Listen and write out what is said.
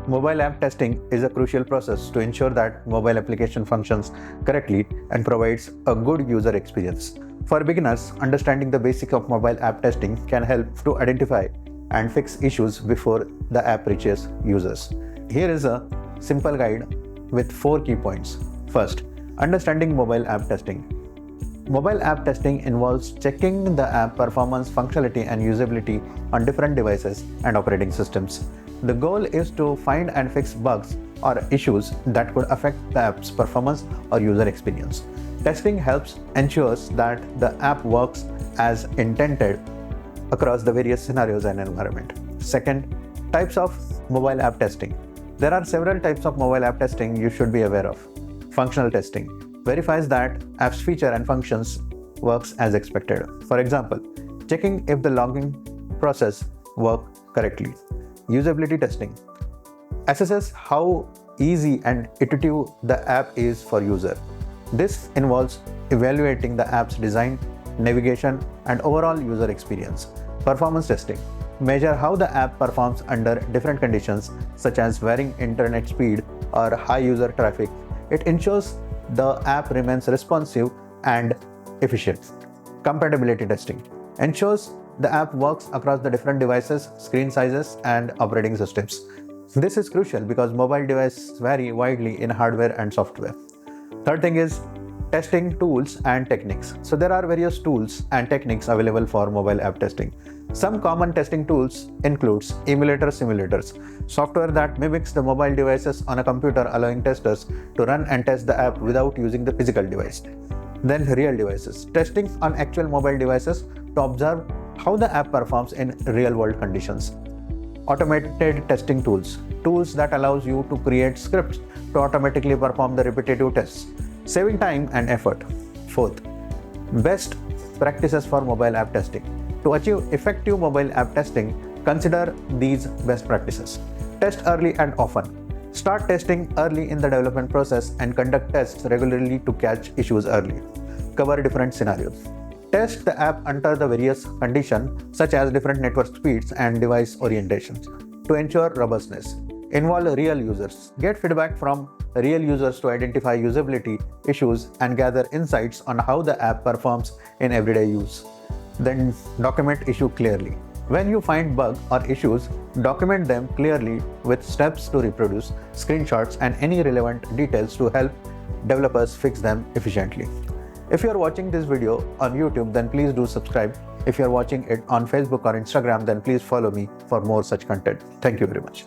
Mobile app testing is a crucial process to ensure that mobile application functions correctly and provides a good user experience. For beginners, understanding the basics of mobile app testing can help to identify and fix issues before the app reaches users. Here is a simple guide with 4 key points. First, understanding mobile app testing. Mobile app testing involves checking the app performance, functionality, and usability on different devices and operating systems. The goal is to find and fix bugs or issues that could affect the app's performance or user experience. Testing helps ensures that the app works as intended across the various scenarios and environment. Second, types of mobile app testing. There are several types of mobile app testing you should be aware of. Functional testing verifies that app's feature and functions works as expected. For example, checking if the login process works correctly. Usability testing assesses how easy and intuitive the app is for user. This involves evaluating the app's design, navigation, and overall user experience. Performance testing measure how the app performs under different conditions such as varying internet speed or high user traffic. It ensures the app remains responsive and efficient. Compatibility testing ensures the app works across the different devices, screen sizes, and operating systems. This is crucial because mobile devices vary widely in hardware and software. Third thing is testing tools and techniques. So there are various tools and techniques available for mobile app testing. Some common testing tools includes emulator simulators, software that mimics the mobile devices on a computer, allowing testers to run and test the app without using the physical device. Then real devices, testing on actual mobile devices to observe how the app performs in real-world conditions. Automated testing tools that allows you to create scripts to automatically perform the repetitive tests, saving time and effort. Fourth, best practices for mobile app testing. To achieve effective mobile app testing, consider these best practices. Test early and often. Start testing early in the development process and conduct tests regularly to catch issues early. Cover different scenarios. Test the app under the various conditions such as different network speeds and device orientations to ensure robustness. Involve real users. Get feedback from real users to identify usability issues and gather insights on how the app performs in everyday use. Then document issue clearly. When you find bugs or issues, document them clearly with steps to reproduce, screenshots, and any relevant details to help developers fix them efficiently. If you are watching this video on YouTube, then please do subscribe. If you are watching it on Facebook or Instagram, then please follow me for more such content. Thank you very much.